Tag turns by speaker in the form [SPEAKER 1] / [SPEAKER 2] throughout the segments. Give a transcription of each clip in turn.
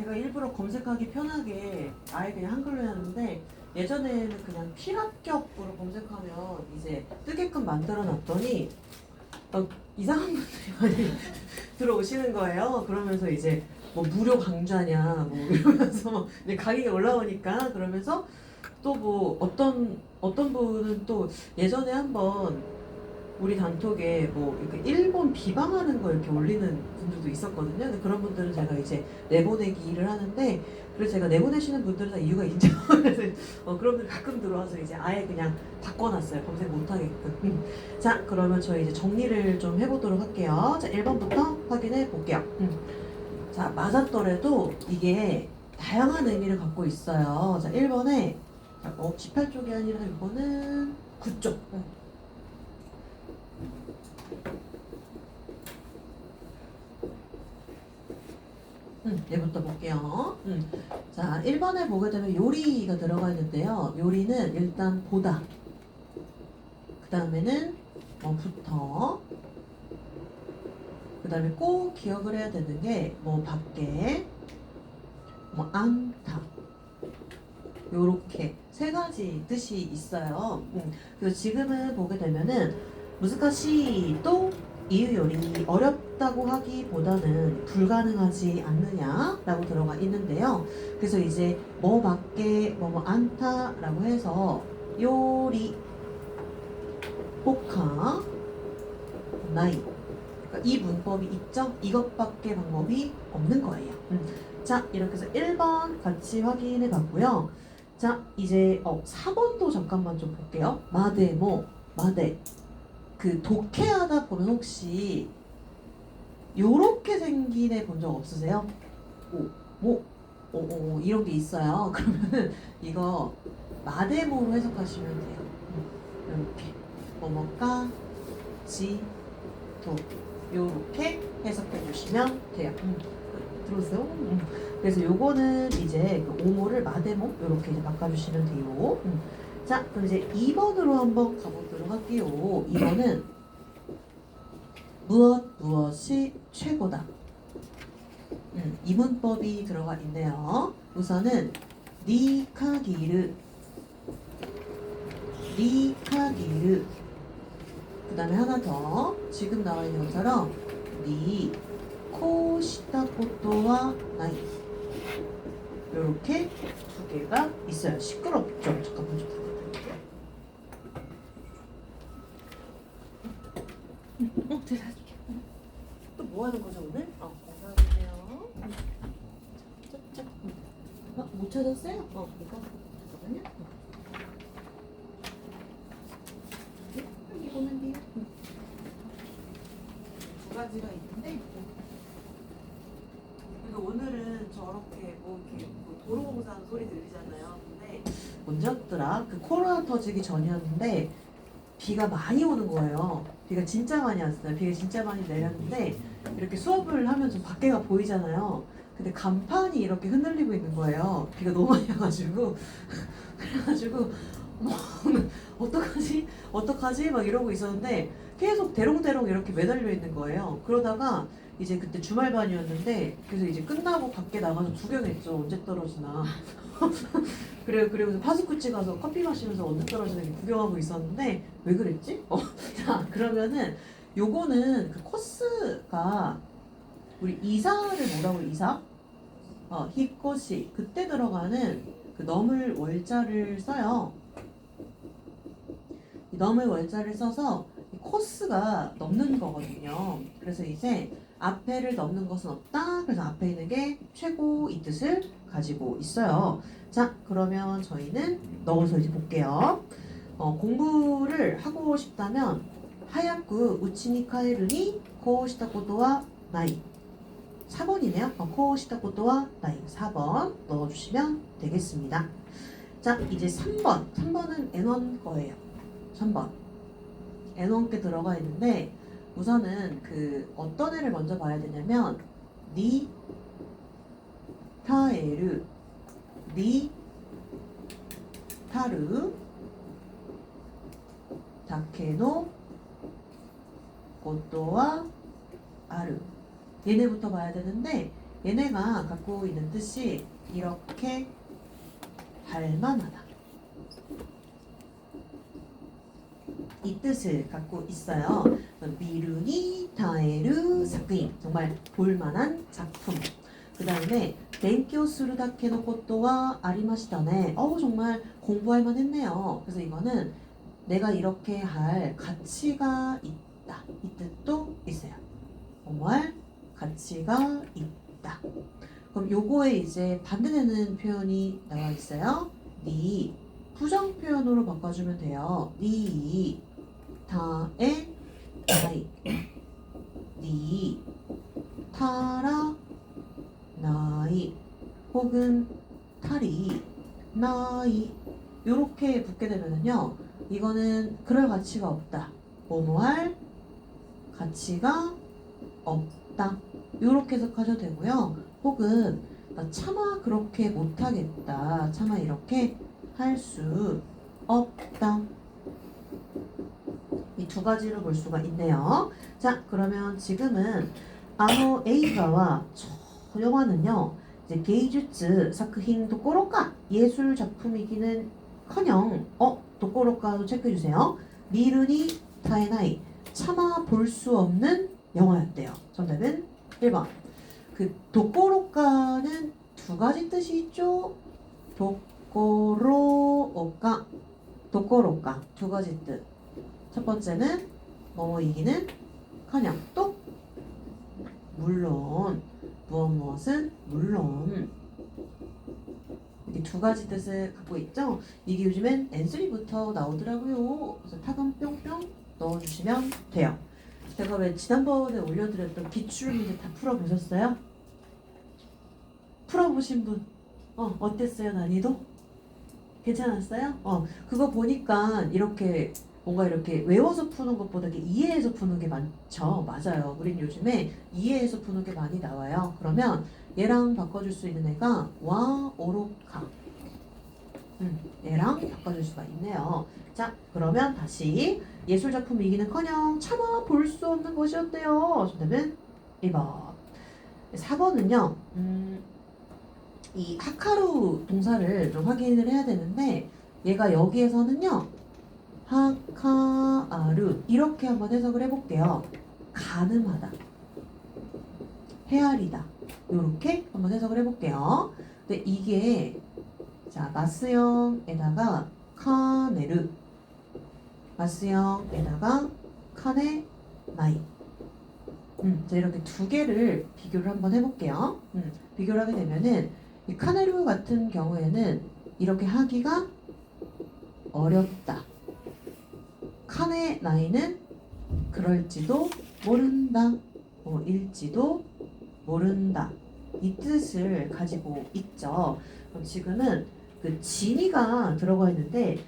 [SPEAKER 1] 제가 일부러 검색하기 편하게 아예 그냥 한글로 해놨는데 예전에는 그냥 필합격으로 검색하면 이제 뜨게끔 만들어 놨더니 이상한 분들이 많이 들어오시는 거예요. 그러면서 이제 뭐 무료 강좌냐 뭐 이러면서 막 이제 가격이 올라오니까 그러면서 또 뭐 어떤 분은 또 예전에 한번 우리 단톡에 뭐 이렇게 일본 비방하는 거 이렇게 올리는 분들도 있었거든요. 근데 그런 분들은 제가 이제 내보내기를 하는데 그래서 제가 내보내시는 분들은 다 이유가 있죠. 그래서 그런 분들 가끔 들어와서 이제 아예 그냥 바꿔놨어요. 검색 못하게끔. 자, 그러면 저희 이제 정리를 좀 해보도록 할게요. 자, 1번부터 확인해 볼게요. 자, 맞았더라도 이게 다양한 의미를 갖고 있어요. 자, 1번에 18쪽이 아니라 이거는 9쪽. 얘부터 볼게요. 자, 1번에 보게 되면 요리가 들어가 있는데요. 요리는 일단 보다. 그 다음에는 부터. 그 다음에 꼭 기억을 해야 되는 게 밖에, 안타. 요렇게 세 가지 뜻이 있어요. 그래서 지금은 보게 되면은 무스카시도 이유 요리 어렵다고 하기보다는 불가능하지 않느냐라고 들어가 있는데요. 그래서 이제 밖에 안타라고 해서 요리 호카 나이 그러니까 이 문법이 있죠? 이것밖에 방법이 없는 거예요. 자, 이렇게 해서 1번 같이 확인해 봤고요. 자, 이제 4번도 잠깐만 좀 볼게요. 마데 그 독해하다 보면 혹시 요렇게 생긴 애 본 적 없으세요? 이런 게 있어요. 그러면은 이거 마데모로 해석하시면 돼요. 이렇게 뭐뭐까 지도 요렇게 해석해 주시면 돼요. 들어오세요? 그래서 요거는 이제 그 오모를 마데모 요렇게 이제 바꿔주시면 돼요. 자, 그럼 이제 2번으로 한번 가보도록 할게요. 2번은 무엇이 최고다. 이 문법이 들어가 있네요. 우선은 니카기르 그 다음에 하나 더 지금 나와 있는 것처럼 니 코시타 코토와 나이 요렇게 두 개가 있어요. 시끄럽죠? 잠깐만 좀 부탁드릴게요. 대단하게. 또 뭐 하는 거죠 오늘? 건강하세요. 못 찾았어요? 이거 잠깐만요. 여기 보면 돼요. 두 가지가 있는데 그래서 오늘은 저렇게 이렇게 도로공사하는 소리 들리잖아요. 근데 언제였더라? 그 코로나 터지기 전이었는데 비가 많이 오는 거예요. 비가 진짜 많이 왔어요. 비가 진짜 많이 내렸는데 이렇게 수업을 하면 좀 밖에가 보이잖아요. 근데 간판이 이렇게 흔들리고 있는 거예요. 비가 너무 많이 와가지고 그래가지고 어떡하지 막 이러고 있었는데 계속 대롱대롱 이렇게 매달려 있는 거예요. 그러다가 이제 그때 주말반이었는데 그래서 이제 끝나고 밖에 나가서 구경했죠. 언제 떨어지나. 그리고서 파스쿠치 가서 커피 마시면서 언제 떨어지나 구경하고 있었는데 왜 그랬지? 자, 그러면은 요거는 그 코스가 우리 이사를 뭐라고 이사? 히코시 그때 들어가는 그 넘을 월자를 써요. 넘을 월자를 써서 코스가 넘는 거거든요. 그래서 이제 앞에를 넘는 것은 없다. 그래서 앞에 있는 게 최고 이 뜻을 가지고 있어요. 자, 그러면 저희는 넣어서 이제 볼게요. 공부를 하고 싶다면 하야쿠 우치니 카에르니 코시타 코토와 나이 4번이네요. 코시타 코토와 나이 4번 넣어주시면 되겠습니다. 자, 이제 3번은 N1 거예요. 3번 N1께 들어가 있는데 우선은 그 어떤 애를 먼저 봐야 되냐면 니 타에르 니 타르 다케노 고토와 아르 얘네부터 봐야 되는데 얘네가 갖고 있는 뜻이 이렇게 발만하다. 이 뜻을 갖고 있어요. 미루니 타에르 사쿠인, 정말 볼만한 작품. 그 다음에 벤kyōするだけのことはありましたね. 정말 공부할 만했네요. 그래서 이거는 내가 이렇게 할 가치가 있다. 이 뜻도 있어요. 뭐할 가치가 있다. 그럼 요거에 이제 반대되는 표현이 나와 있어요. 니 부정 표현으로 바꿔주면 돼요. 니 타에 나이, 니 타라 나이, 혹은 타리 나이, 요렇게 붙게 되면은요, 이거는 그럴 가치가 없다. 뭐뭐할 가치가 없다. 요렇게 해석하셔도 되고요. 혹은 나 차마 그렇게 못하겠다. 차마 이렇게 할 수 없다. 이 두 가지로 볼 수가 있네요. 자, 그러면 지금은 A가와 저 영화는요, 이제 게이주츠 사쿠힌 도꼬로까 예술 작품이기는 커녕 도꼬로까도 체크해 주세요. 미루니 타에나이, 차마 볼 수 없는 영화였대요. 정답은 1번. 그 도꼬로까는 두 가지 뜻이 있죠. 도꼬로오까, 도꼬로까 두 가지 뜻. 첫 번째는 뭐뭐이기는 커녕, 또 물론, 무엇은 물론, 이렇게 두 가지 뜻을 갖고 있죠. 이게 요즘엔 N3부터 나오더라고요. 그래서 타금 뿅뿅 넣어주시면 돼요. 제가 왜 지난번에 올려드렸던 기출 문제 다 풀어보셨어요? 풀어보신 분 어땠어요? 난이도? 괜찮았어요? 그거 보니까 이렇게 뭔가 이렇게 외워서 푸는 것보다 이렇게 이해해서 푸는 게 많죠. 맞아요. 우린 요즘에 이해해서 푸는 게 많이 나와요. 그러면 얘랑 바꿔줄 수 있는 애가 와 오로카. 얘랑 바꿔줄 수가 있네요. 자, 그러면 다시 예술작품이기는커녕 차마 볼 수 없는 것이었대요. 정답은 1번. 4번은요. 이 하카루 동사를 좀 확인을 해야 되는데, 얘가 여기에서는요, 하카루 이렇게 한번 해석을 해볼게요. 가늠하다, 헤아리다, 요렇게 한번 해석을 해볼게요. 근데 이게 자, 마스형에다가 카네르, 마스형에다가 카네 나이. 자, 이렇게 두 개를 비교를 한번 해볼게요. 비교를 하게 되면은 이 카네르 같은 경우에는 이렇게 하기가 어렵다. 카네 나이는 그럴지도 모른다. 일지도 모른다. 이 뜻을 가지고 있죠. 그럼 지금은 그 진이가 들어가 있는데,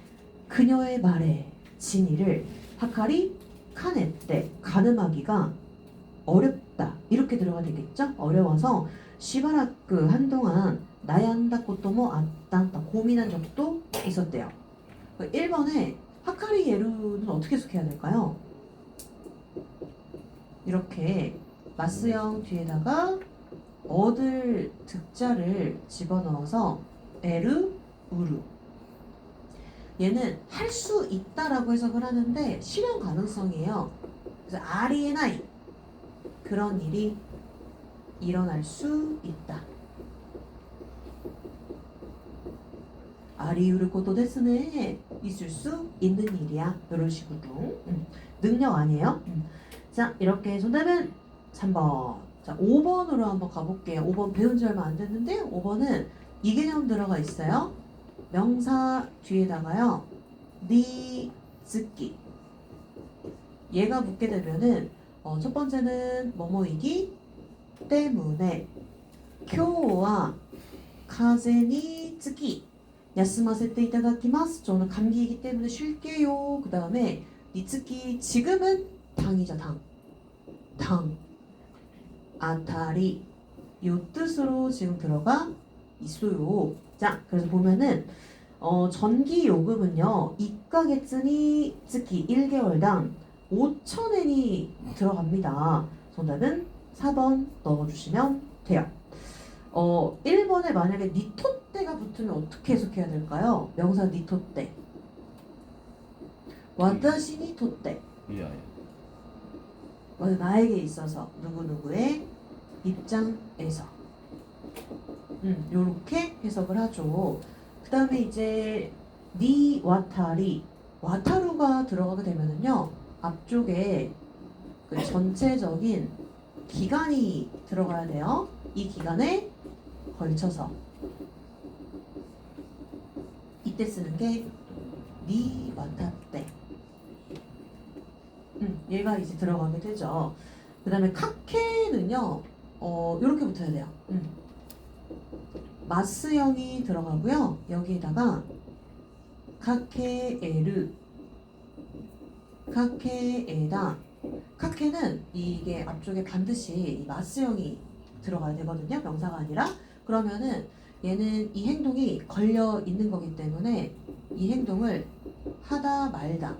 [SPEAKER 1] 그녀의 말에 진이를 하카리 카네 때 가늠하기가 어렵다, 이렇게 들어가 되겠죠? 어려워서 시바라크 한동안 나얀다 것도모 아따, 고민한 적도 있었대요. 1번에 하카리 예루는 어떻게 해석해야 될까요? 이렇게 마스형 뒤에다가 얻을 득자를 집어넣어서 에르, 우르. 얘는 할 수 있다라고 해석을 하는데 실현 가능성이에요. 그래서 아리에나이, 그런 일이 일어날 수 있다. 아리우르 것도 데스네, 있을 수 있는 일이야. 이런 식으로 능력 아니에요? 자, 이렇게 정답은 3번. 자, 5번으로 한번 가볼게요. 5번 배운 지 얼마 안 됐는데 5번은 이 개념 들어가 있어요. 명사 뒤에다가요, 니즈키, 얘가 붙게 되면은 첫 번째는 뭐뭐이기 때문에, 교와 카제니 츠키 야스마세테 이타다키마스, 저는 감기이기 때문에 쉴게요. 그 다음에 니츠키, 지금은 당이죠. 당 아타리, 요 뜻으로 지금 들어가 있어요. 자, 그래서 보면은 전기 요금은요, 1ヶ月に 츠키 1개월당 5,000엔이 들어갑니다. 정답은 4번 넣어주시면 돼요. 1번에 만약에 니토떼가 붙으면 어떻게 해석해야 될까요? 명사 니토떼. 와타시 니토떼.
[SPEAKER 2] 위하여.
[SPEAKER 1] 나에게 있어서 누구누구의 입장에서 요렇게 해석을 하죠. 그 다음에 이제 니 와타리 와타루가 들어가게 되면은요 앞쪽에 그 전체적인 기간이 들어가야 돼요. 이 기간에 걸쳐서 이때 쓰는 게 니 와타떼. 얘가 이제 들어가게 되죠. 그 다음에 카케는요 이렇게 붙어야 돼요. 마스형이 들어가고요. 여기에다가 카케에르, 카케에다. 카케는 이게 앞쪽에 반드시 이 마스형이 들어가야 되거든요. 명사가 아니라. 그러면은 얘는 이 행동이 걸려 있는 거기 때문에 이 행동을 하다 말다.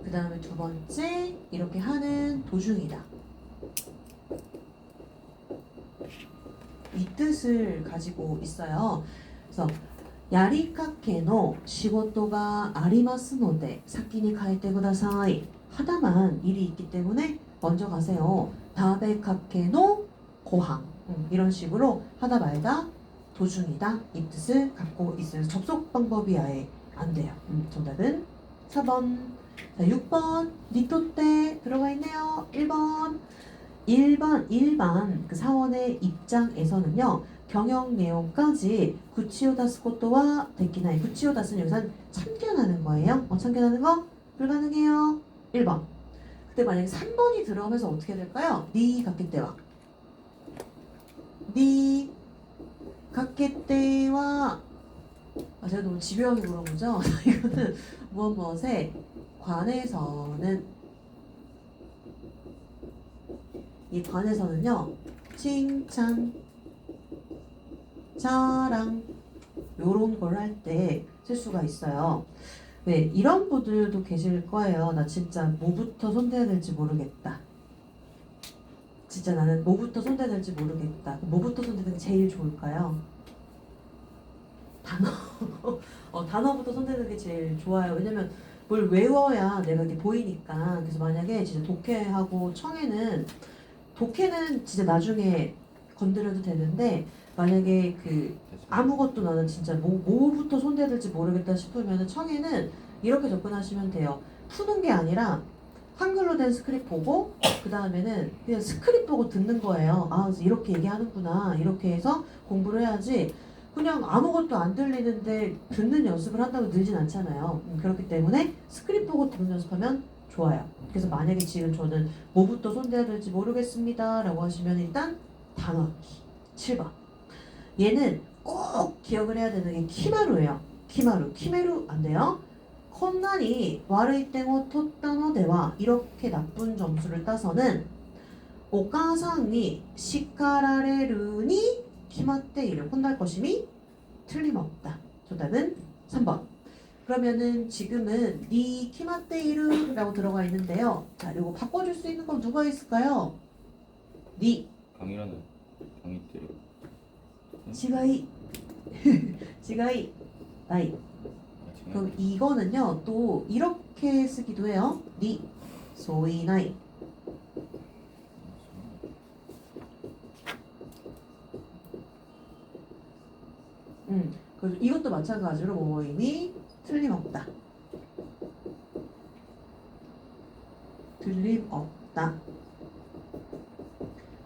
[SPEAKER 1] 그 다음에 두 번째 이렇게 하는 도중이다. 이 뜻을 가지고 있어요. 그래서 야리카케노 시고토가 아리마스노데 사키니 가에테 쿠다사이. 하다만 일이 있기 때문에 먼저 가세요. 다베카케노 고항. 이런 식으로 하다 말다 도중이다 이 뜻을 갖고 있어요. 접속 방법이 아예 안 돼요. 정답은 4번. 자, 6번 니토떼 들어가 있네요. 1번 일반 그 사원의 입장에서는요 경영 내용까지 구치오다스 코토와 데키나이. 구치오다스는 여기서 참견하는 거예요. 참견하는 거 불가능해요. 1번. 그때 만약에 3번이 들어오면서 어떻게 될까요? 니 가케테와 니 가케테와 제가 너무 집요하게 물어보죠. 이거는 무엇에 관해서는 이 관해서는요 칭찬, 자랑 요런 걸 할 때 쓸 수가 있어요. 왜 이런 분들도 계실 거예요. 나 진짜 뭐부터 손대야 될지 모르겠다. 진짜 나는 뭐부터 손대야 될지 모르겠다. 뭐부터 손대는 게 제일 좋을까요? 단어. 단어부터 손대는 게 제일 좋아요. 왜냐면 뭘 외워야 내가 이게 보이니까. 그래서 만약에 진짜 독해하고 청해는 독해는 진짜 나중에 건드려도 되는데 만약에 그 아무것도 나는 진짜 뭐부터 손대야 될지 모르겠다 싶으면 청해는 이렇게 접근하시면 돼요. 푸는 게 아니라 한글로 된 스크립트 보고 그 다음에는 그냥 스크립트 보고 듣는 거예요. 아 이렇게 얘기하는구나 이렇게 해서 공부를 해야지 그냥 아무것도 안 들리는데 듣는 연습을 한다고 늘진 않잖아요. 그렇기 때문에 스크립트 보고 듣는 연습하면 좋아요. 그래서 만약에 지금 저는 뭐부터 손대야 될지 모르겠습니다 라고 하시면 일단 단어기 7번. 얘는 꼭 기억을 해야 되는 게 키마루예요. 키메루 안 돼요. 콘난이 와르이땡오 토따노데와 이렇게 나쁜 점수를 따서는 오카상이 시카라레르니 키마테이를 혼날 것임이 틀림없다. 정답은 3번. 그러면은 지금은 니 키마테이르라고 들어가 있는데요. 자, 이거 바꿔줄 수 있는 건 누가 있을까요? 니
[SPEAKER 2] 강이라는 강이 때려.
[SPEAKER 1] 지가이 지가이 나이. 그럼 이거는요 또 이렇게 쓰기도 해요. 니 소이 나이. 그리고 이것도 마찬가지로 뭐임이 틀림없다. 틀림없다.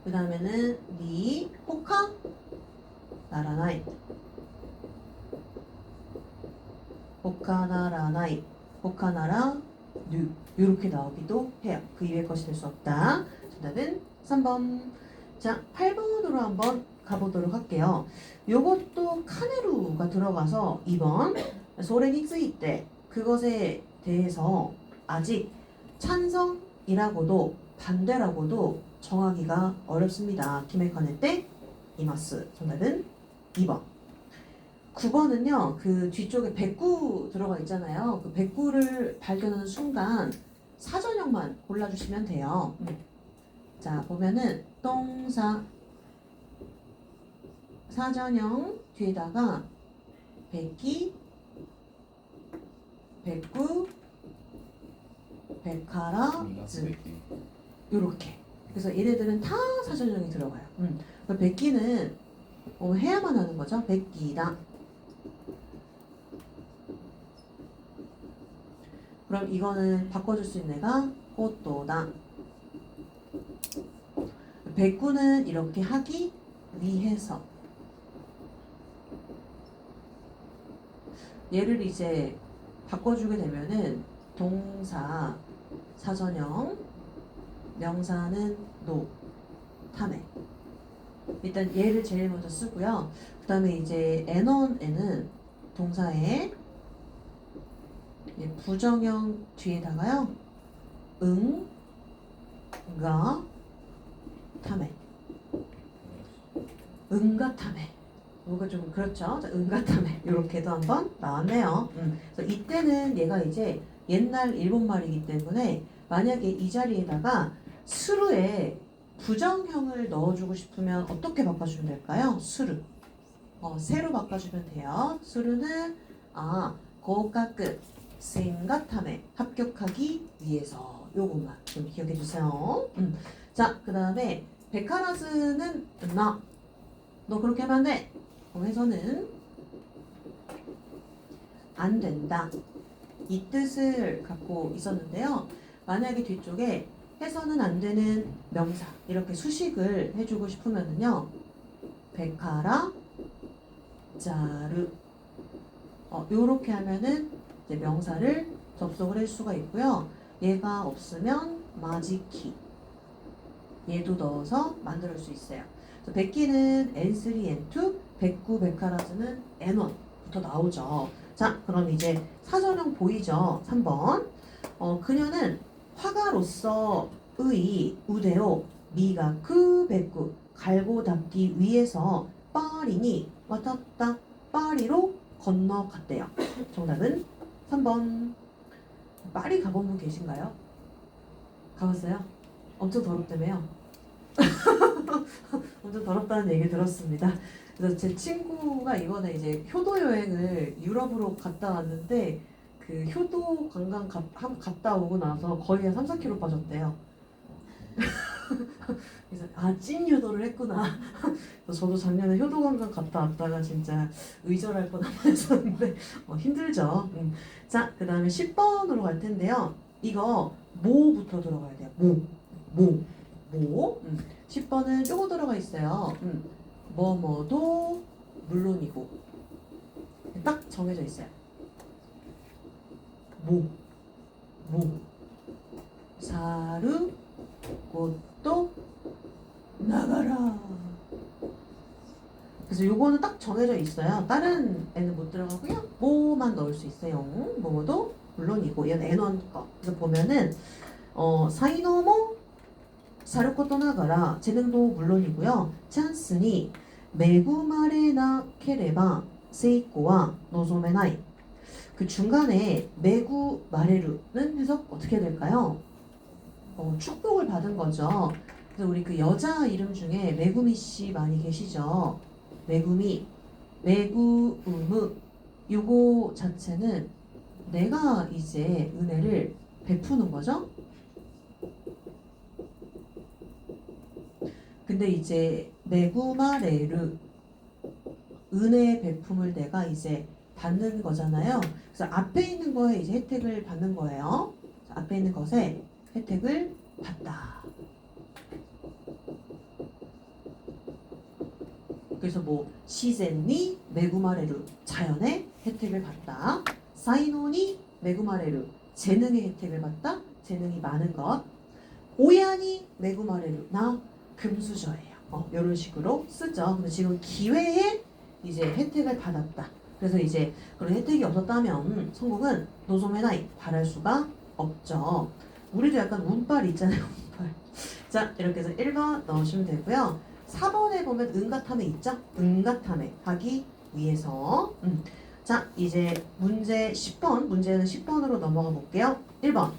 [SPEAKER 1] 그 다음에는 니 호카 나라나이. 호카나라나이, 호카나라 뉴 이렇게 나오기도 해요. 그 이외의 것이 될 수 없다. 정답은 3번. 자, 8번으로 한번 가보도록 할게요. 요것도 카네루가 들어가서 2번 소레니 쓰이때 그것에 대해서 아직 찬성이라고도 반대라고도 정하기가 어렵습니다. 키메카네 때 이마스. 정답은 2번. 9번은요, 그 뒤쪽에 백구 들어가 있잖아요. 그 백구를 발견하는 순간 사전형만 골라주시면 돼요. 자, 보면은 동사 사전형 뒤에다가 백기, 백구, 백하라즈 요렇게. 그래서 얘네들은 다 사전형이 들어가요. 백기는 해야만 하는 거죠. 백기다. 그럼 이거는 바꿔줄 수 있는 애가 꽃도다. 백구는 이렇게 하기 위해서. 얘를 이제 바꿔주게 되면은 동사 사전형, 명사는 노, 타메. 일단 얘를 제일 먼저 쓰고요. 그 다음에 이제 N1에는 동사의 부정형 뒤에다가요. 응, 가, 타메. 응가 타메. 뭔가 좀 그렇죠? 자, 응가 타메. 이렇게도 한번 나왔네요. 그래서 이때는 얘가 이제 옛날 일본말이기 때문에 만약에 이 자리에다가 수루에 부정형을 넣어주고 싶으면 어떻게 바꿔주면 될까요? 수루. 세로 바꿔주면 돼요. 수루는 고가급 생가탐에 합격하기 위해서. 요것만 좀 기억해 주세요. 자, 그 다음에 백하라즈는 너 그렇게 하면 안 돼. 해서는 안 된다. 이 뜻을 갖고 있었는데요. 만약에 뒤쪽에 해서는 안 되는 명사 이렇게 수식을 해주고 싶으면은요. 백하라 자르 요렇게 하면은 이제 명사를 접속을 할 수가 있고요. 얘가 없으면 마지키 얘도 넣어서 만들 수 있어요. 백기는 N3, N2, 백구, 백하라즈는 N1부터 나오죠. 자, 그럼 이제 사전형 보이죠? 3번. 그녀는 화가로서의 우대로 미가 그 백구 갈고 닦기 위해서 파리니 왔다 파리로 건너갔대요. 정답은 3번. 파리 가본 분 계신가요? 가봤어요? 엄청 더럽다며요? 엄청 더럽다는 얘기 들었습니다. 그래서 제 친구가 이번에 이제 효도 여행을 유럽으로 갔다 왔는데 그 효도 관광 갔다 오고 나서 거의 한 3-4kg 빠졌대요. 그래서 찐 효도를 했구나. 저도 작년에 효도 관광 갔다 왔다가 진짜 의절할 뻔했었는데 힘들죠. 자, 그 다음에 10번으로 갈 텐데요. 이거 뭐부터 들어가야 돼요. 뭐. 10번은 요거 들어가 있어요. 뭐뭐도 물론이고 딱 정해져 있어요. 뭐 사르 꽃도 나가라. 그래서 요거는 딱 정해져 있어요. 다른 애는 못 들어가고요. 뭐만 넣을 수 있어요. 뭐뭐도 물론이고 얘는 N1 거. 그래서 보면은 사이노모 사르코토 나가라 재능도 물론이고요. 찬스니 메구마레나 케레바 세이코와 노조메나이. 그 중간에 메구마레루는 해석 어떻게 될까요? 축복을 받은 거죠. 그래서 우리 그 여자 이름 중에 메구미 씨 많이 계시죠? 메구미, 메구우무 요거 자체는 내가 이제 은혜를 베푸는 거죠. 근데 이제 메구마레르 은혜 베품을 내가 이제 받는 거잖아요. 그래서 앞에 있는 거에 이제 혜택을 받는 거예요. 앞에 있는 것에 혜택을 받다. 그래서 뭐 시젠니 메구마레르 자연의 혜택을 받다. 사이노니 메구마레르 재능의 혜택을 받다. 재능이 많은 것. 오야니 메구마레르 나 금수저예요. 이런 식으로 쓰죠. 근데 지금 기회에 이제 혜택을 받았다. 그래서 이제 그런 혜택이 없었다면 성공은 노소메나이 바랄 수가 없죠. 우리도 약간 운빨 있잖아요. 운빨. 자, 이렇게 해서 1번 넣으시면 되고요. 4번에 보면 은가탐에 있죠? 은가탐에 하기 위해서. 자, 이제 문제 10번. 문제는 10번으로 넘어가 볼게요. 1번.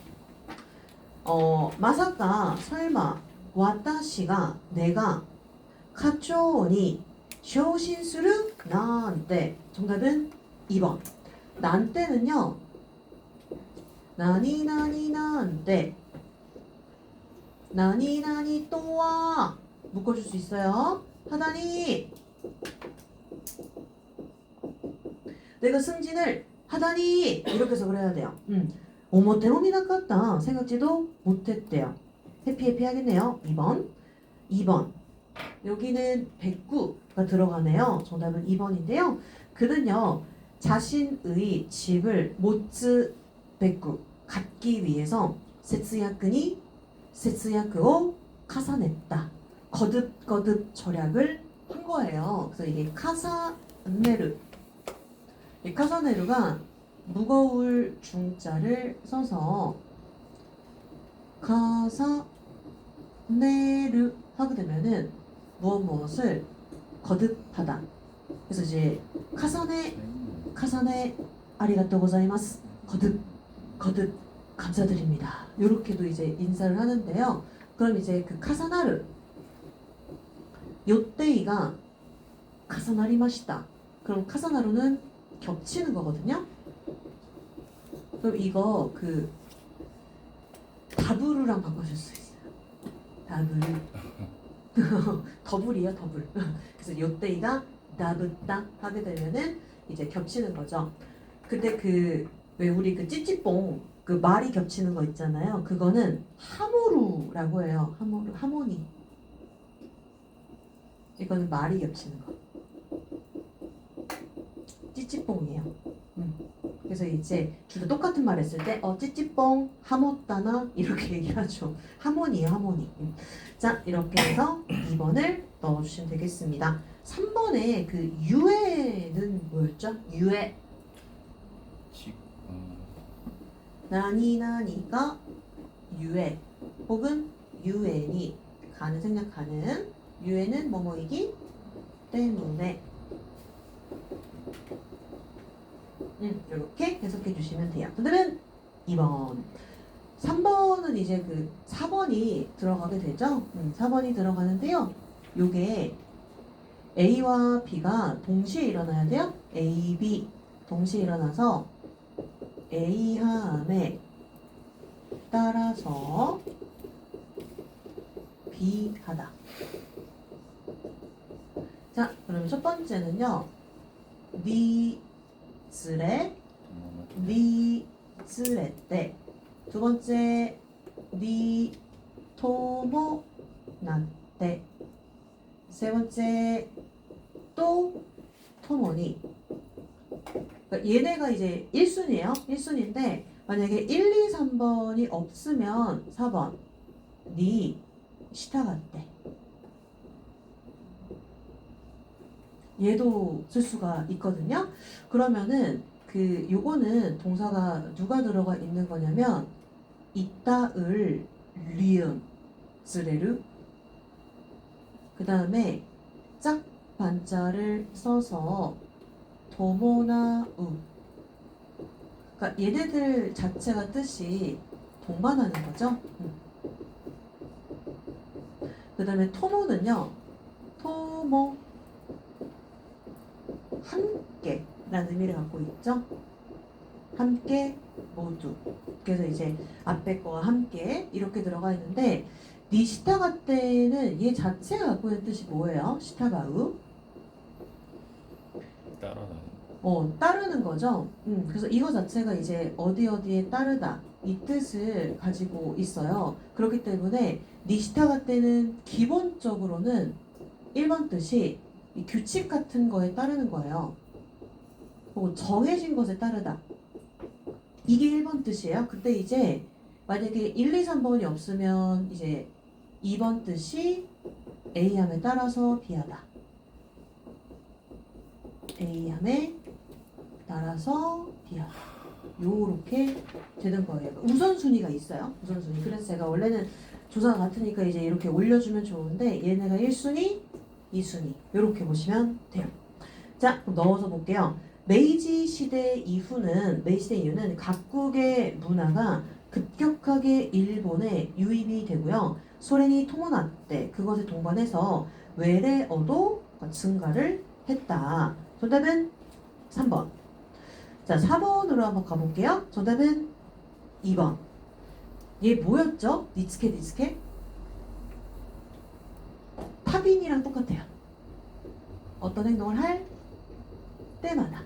[SPEAKER 1] 마사카 설마 와타시가 내가 가초니 쇼신수르 난때 정답은 2번. 난때는요. 나니나니 난때 나니나니 또와 묶어줄 수 있어요. 하다니 내가 승진을 하다니 이렇게 해서 그래야 돼요. 오모테모미 나갔다 생각지도 못했대요. 해피 하겠네요. 2번 여기는 백구가 들어가네요. 정답은 2번인데요. 그는요 자신의 집을 모츠 백구 갖기 위해서 세츠야크니 세츠야크を 카사냈다. 거듭 절약을 한 거예요. 그래서 이게 카사네르 이 카사네르가 무거울 중자를 써서 카사네르 하게 되면은 무엇을 거듭하다. 그래서 이제 카사네 아리가또 고자이마스 거듭 감사드립니다. 이렇게도 이제 인사를 하는데요. 그럼 이제 그 카사나르 요때이가 카사나리마시다. 그럼 카사나루는 겹치는 거거든요. 그럼 이거 그 다부르랑 바꿔줄 수 있어요. 다부르 더블이에요, 더블. 그래서 요때이가 나붓다 하게 되면은 이제 겹치는 거죠. 근데 그 왜 우리 그 찌찌뽕 그 말이 겹치는 거 있잖아요. 그거는 하모루라고 해요. 하모니. 이거는 말이 겹치는 거. 찌찌뽕이에요. 그래서 이제 둘 다 똑같은 말 했을 때 찌찌뽕 하모따나 이렇게 얘기하죠. 하모니예요, 하모니. 자, 이렇게 해서 2번을 넣어주시면 되겠습니다. 3번에 그 유에는 뭐였죠? 유에 나니나니가 유에 혹은 유에니 가는 생략하는 유에는 뭐뭐이기 때문에 이렇게 해석해 주시면 돼요. 오늘은 2번 3번은 이제 그 4번이 들어가게 되죠. 4번이 들어가는데요. 요게 A와 B가 동시에 일어나야 돼요. A, B 동시에 일어나서 A함에 따라서 B하다. 자, 그러면 첫 번째는요. 니즈레 때. 두 번째 니토모 나때. 세 번째 또 토모니. 그러니까 얘네가 이제 1순위예요. 1순위인데 만약에 1, 2, 3번이 없으면 4번 니 시타가때. 얘도 쓸 수가 있거든요. 그러면은 그 요거는 동사가 누가 들어가 있는 거냐면 이따을 리음 쓰레르 그 다음에 짝 반자를 써서 도모나우. 그러니까 얘네들 자체가 뜻이 동반하는 거죠. 그 다음에 토모는요. 토모 함께 라는 의미를 갖고 있죠. 함께 모두. 그래서 이제 앞에 거와 함께 이렇게 들어가 있는데 니시타가 때는 얘 자체가 갖고 있는 뜻이 뭐예요? 시타바우? 따르는 거죠. 그래서 이거 자체가 이제 어디에 따르다 이 뜻을 가지고 있어요. 그렇기 때문에 니시타가 때는 기본적으로는 1번 뜻이 이 규칙 같은 거에 따르는 거예요. 혹은 정해진 것에 따르다. 이게 1번 뜻이에요. 그때 이제 만약에 1, 2, 3번이 없으면 이제 2번 뜻이 A함에 따라서 B하다. A함에 따라서 B하다. 요렇게 되는 거예요. 우선순위가 있어요. 우선순위. 그래서 제가 원래는 조사가 같으니까 이제 이렇게 올려주면 좋은데 얘네가 1순위, 2순위 요렇게 보시면 돼요. 자, 그럼 넣어서 볼게요. 메이지 시대 이후는 각국의 문화가 급격하게 일본에 유입이 되고요. 소련이 통원했대. 그것에 동반해서 외래어도 증가를 했다. 정답은 3번. 자, 4번으로 한번 가볼게요. 정답은 2번. 얘 뭐였죠? 니츠케. 타빈이랑 똑같아요. 어떤 행동을 할 때마다.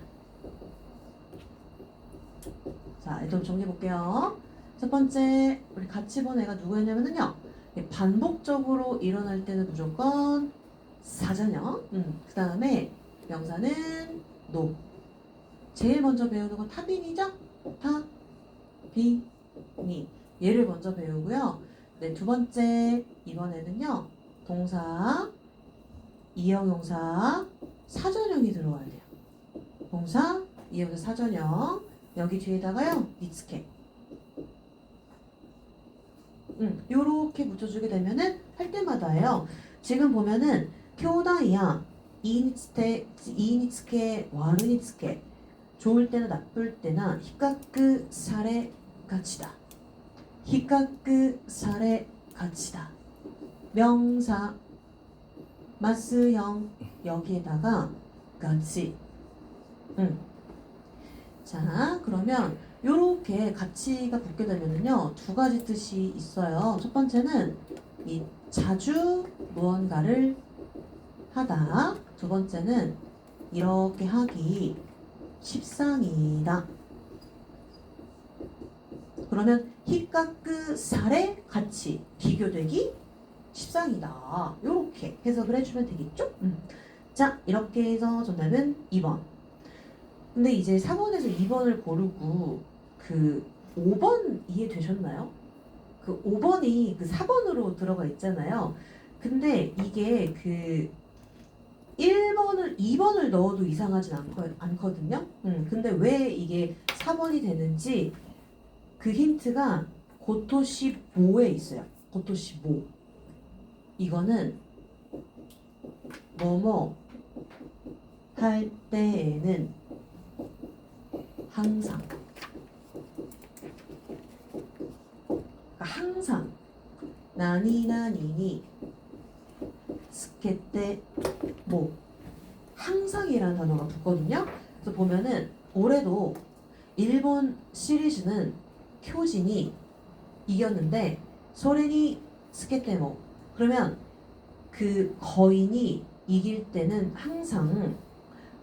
[SPEAKER 1] 자, 좀 정리해볼게요. 첫 번째, 우리 같이 본 애가 누구였냐면요. 반복적으로 일어날 때는 무조건 사전형. 그 다음에 명사는 노. 제일 먼저 배우는 건 타빈이죠? 타빈이. 얘를 먼저 배우고요. 네, 두 번째, 이번에는요. 동사, 이형용사, 사전형이 들어와야 돼요. 동사, 이형용사, 사전형. 여기 뒤에다가요. 니츠케. 요렇게 붙여주게 되면은 할 때마다예요. 지금 보면은 교다이야 이니츠케 와르니츠케 좋을 때나 나쁠 때나 히카쿠 사레 가치다. 히카쿠 사레 가치다. 명사 마스형 여기에다가 가치. 자, 그러면 요렇게 가치가 붙게 되면은요, 두 가지 뜻이 있어요. 첫 번째는 이 자주 무언가를 하다. 두 번째는 이렇게 하기 십상이다. 그러면 히카쿠 사레 가치 비교되기 십상이다. 요렇게 해석을 해주면 되겠죠? 자, 이렇게 해서 정답은 2번. 근데 이제 4번에서 2번을 고르고 그 5번 이해되셨나요? 그 5번이 그 4번으로 들어가 있잖아요. 근데 이게 그 1번을 2번을 넣어도 이상하진 않거든요. 근데 왜 이게 4번이 되는지 그 힌트가 고토시 모에 있어요. 고토시 모. 이거는 뭐뭐 할 때에는 항상. 그러니까 항상 나니나니니 스케테 뭐 항상이라는 단어가 붙거든요. 그래서 보면은 올해도 일본 시리즈는 쿄진이 이겼는데 소렌이 스케테 뭐 그러면 그 거인이 이길 때는 항상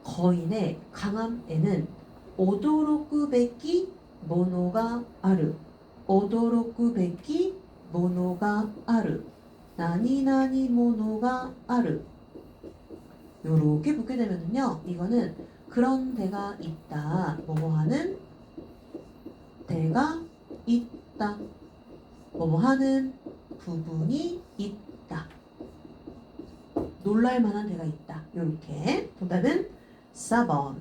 [SPEAKER 1] 거인의 강함에는 오도로쿠베키 모노가 아르. 오도로쿠베키 모노가 아르. 나니나니 모노가 아르. 요렇게 붙게 되면은요, 이거는 그런 데가 있다. 뭐뭐 하는 데가 있다. 뭐뭐 하는 부분이 있다. 놀랄만한 데가 있다. 요렇게. 정답은 4번.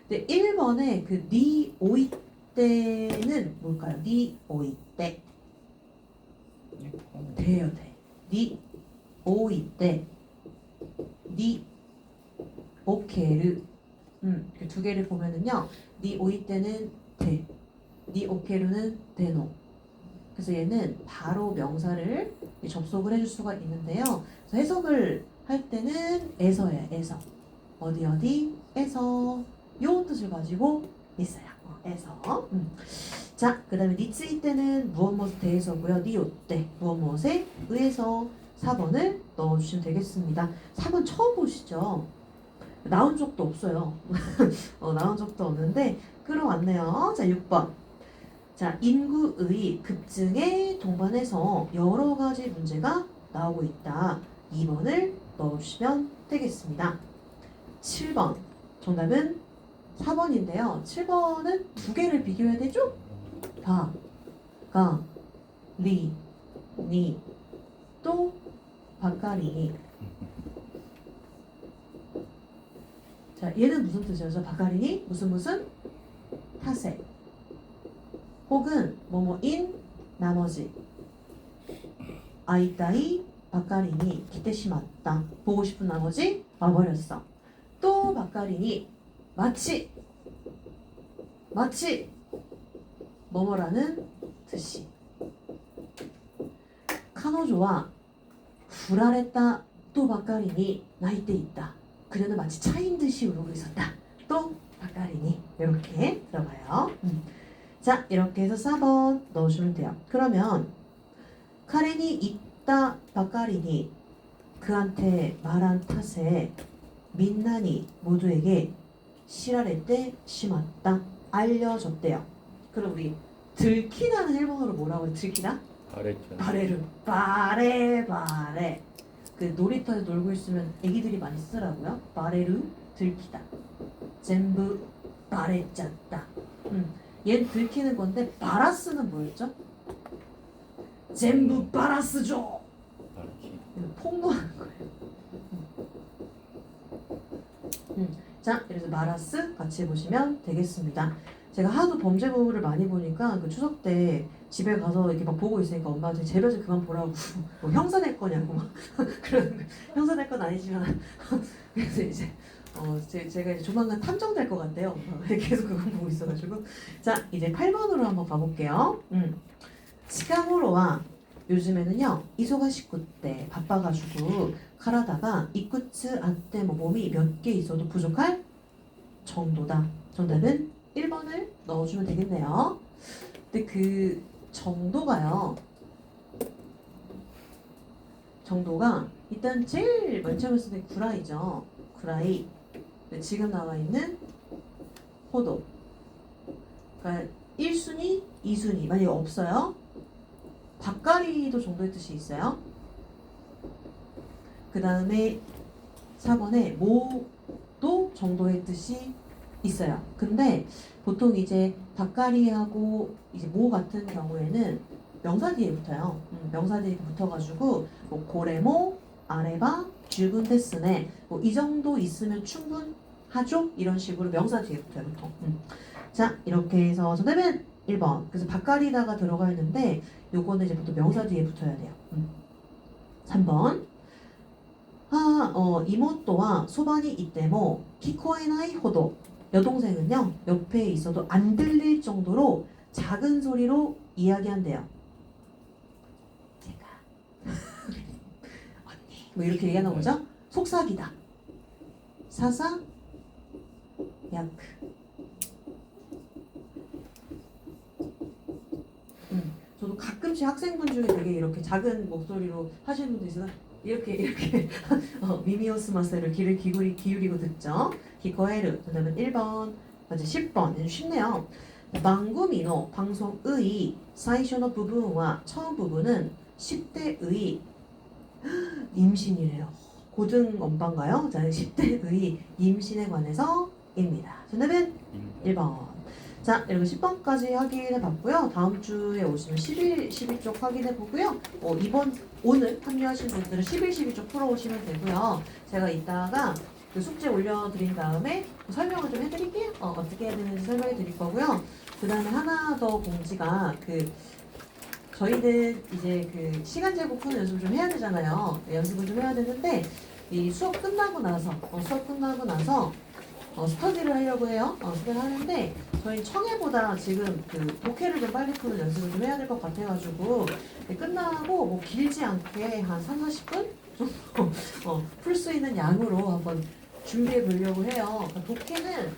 [SPEAKER 1] 근데 1번에 그 니 오이 때는 뭘까요? 니 오이 때. 돼요, 돼. 니 오이 때. 니 오케르. 그 두 개를 보면은요. 니 오이 때는 돼. 니 오케르는 데노. 그래서 얘는 바로 명사를 접속을 해줄 수가 있는데요. 그래서 해석을 할 때는 에서예요. 에서. 어디에서 요 뜻을 가지고 있어요. 에서. 자, 그 다음에 니츠이 때는 무엇무엇에 대해서고요. 니오 때 무엇무엇에 의해서 4번을 넣어주시면 되겠습니다. 4번 처음 보시죠? 나온 적도 없어요. 나온 적도 없는데 끌어왔네요. 자, 6번. 자, 인구의 급증에 동반해서 여러 가지 문제가 나오고 있다. 2번을 넣어주시면 되겠습니다. 7번. 정답은 4번인데요. 7번은 두 개를 비교해야 되죠? 바, 가, 리, 니, 또 바까리. 자, 얘는 무슨 뜻이죠? 바까리니? 무슨? 타세. 혹은 뭐뭐인 나머지. 아이따이 바까리니 기대시맞다. 보고 싶은 나머지 와버렸어. 또 바까리니 마치 뭐뭐라는 듯이. 카노조와 불안했다 또 바까리니 나이때 있다. 그녀는 마치 차인 듯이 울고 있었다. 또 바까리니 이렇게 들어가요. 자, 이렇게 해서 4번 넣어주면 돼요. 그러면 카렌이 있다 바까리니 그한테 말한 탓에 민난이 모두에게 시라레 심었다. 알려줬대요. 그럼 우리 들키다는 일본어로 뭐라고 해요? 들키다?
[SPEAKER 2] 바랬죠.
[SPEAKER 1] 바레르. 바레. 그 놀이터에서 놀고 있으면 애기들이 많이 쓰더라고요. 바레르 들키다. 전부 바레짰다. 얘는 들키는 건데 바라스는 뭐였죠? 전부 바라스죠.
[SPEAKER 2] 바르키.
[SPEAKER 1] 폭로하는 거예요. 자, 그래서 마라스 같이 보시면 되겠습니다. 제가 하도 범죄부를 많이 보니까 그 추석 때 집에 가서 이렇게 막 보고 있으니까 엄마한테 제발 좀 그만 보라고 뭐 형사 낼 거냐고 막 그런 거. 형사 낼 건 아니지만 그래서 이제 제가 이제 조만간 탐정될 것 같대요. 계속 그거 보고 있어가지고 자 이제 8번으로 한번 가볼게요. 치카고로와 요즘에는요 이소가시쿠 때 바빠가지고 가라다가 이쿠츠 아때 뭐 몸이 몇 개 있어도 부족할 정도다. 정답은 1번을 넣어주면 되겠네요. 근데 그 정도가요. 정도가 일단 제일 맨 처음에 쓰는 게 구라이죠. 구라이. 지금 나와 있는 호도. 그러니까 1순위, 2순위 만약에 없어요. 밥가리도 정도의 뜻이 있어요. 그 다음에 4번에 모도 정도의 뜻이 있어요. 근데 보통 이제 밥가리하고 이제 모 같은 경우에는 명사 뒤에 붙어요. 명사 뒤에 붙어가지고 뭐 고레모, 아레바, 쥐군 데스네 뭐 이 정도 있으면 충분하죠? 이런 식으로 명사 뒤에 붙어요 보통. 자 이렇게 해서 정답은 1번. 그래서 밥가리다가 들어가 있는데 요거는 이제 보통 명사 뒤에 붙어야 돼요. 3번. 이모토와 소반이 이때모 키코에나이 호도. 여동생은요 옆에 있어도 안 들릴 정도로 작은 소리로 이야기한대요. 제가 언니 뭐 이렇게 얘기하는 거죠. 속삭이다. 사사 야크. 저도 가끔씩 학생분 중에 되게 이렇게 작은 목소리로 하시는 분도 있어요. 이렇게 미미오스마스를 귀를 기울이고 듣죠. 기코에르. 그다음에 1번, 맞아 10번. 쉽네요. 방구미노 방송의 사이쇼의 부분과 처음 부분은 10대의 임신이래요. 고등 언반가요? 자, 10대의 임신에 관해서입니다. 정답은 1번. 자, 여러분 10번까지 확인해 봤고요. 다음 주에 오시면 11, 12쪽 확인해 보고요. 오늘 합류하신 분들은 11, 12쪽 풀어오시면 되고요. 제가 이따가 그 숙제 올려드린 다음에 설명을 좀 해드릴게요. 어떻게 해야 되는지 설명해 드릴 거고요. 그 다음에 하나 더 공지가 저희는 이제 그 시간 재고 푸는 연습을 좀 해야 되잖아요. 연습을 좀 해야 되는데 이 수업 끝나고 나서 스터디를 하려고 해요. 스터디를 하는데 저희 청해보다 지금 그 독해를 좀 빨리 푸는 연습을 좀 해야 될 것 같아가지고 끝나고 뭐 길지 않게 한 3, 40분 정도 풀 수 있는 양으로 한번 준비해 보려고 해요. 그러니까 독해는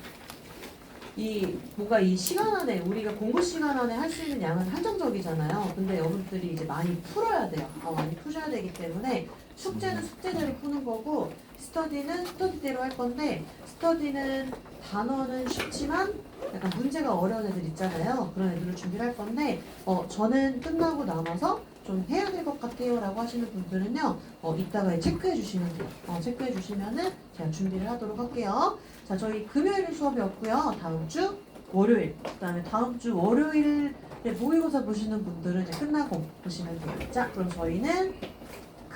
[SPEAKER 1] 뭔가 이 시간 안에 우리가 공부 시간 안에 할 수 있는 양은 한정적이잖아요. 근데 여러분들이 이제 많이 풀어야 돼요. 많이 푸셔야 되기 때문에 숙제는 숙제대로 푸는 거고 스터디는 스터디대로 할 건데 스터디는 단어는 쉽지만 약간 문제가 어려운 애들 있잖아요. 그런 애들을 준비를 할 건데 저는 끝나고 남아서 좀 해야 될 것 같아요 라고 하시는 분들은요 이따가 체크해 주시면 돼요. 체크해 주시면은 제가 준비를 하도록 할게요. 자, 저희 금요일은 수업이 없고요. 다음 주 월요일, 그 다음에 다음 주 월요일에 모의고사 보시는 분들은 이제 끝나고 보시면 돼요. 자, 그럼 저희는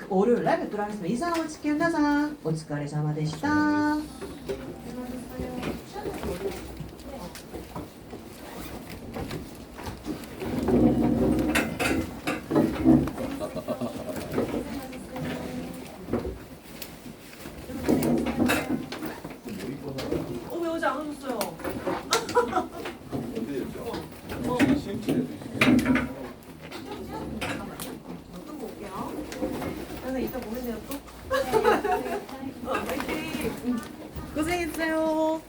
[SPEAKER 1] 월요일 날 뵙도록 하겠습니다. 이상한 마칠게요. 나상 오츠카레 사마 되시다. 왜 어제 안 오셨어요?
[SPEAKER 3] 어디였죠? 시행치에도 있어요.
[SPEAKER 1] 누나 이따 보겠네요 또. 화이팅. 고생했어요.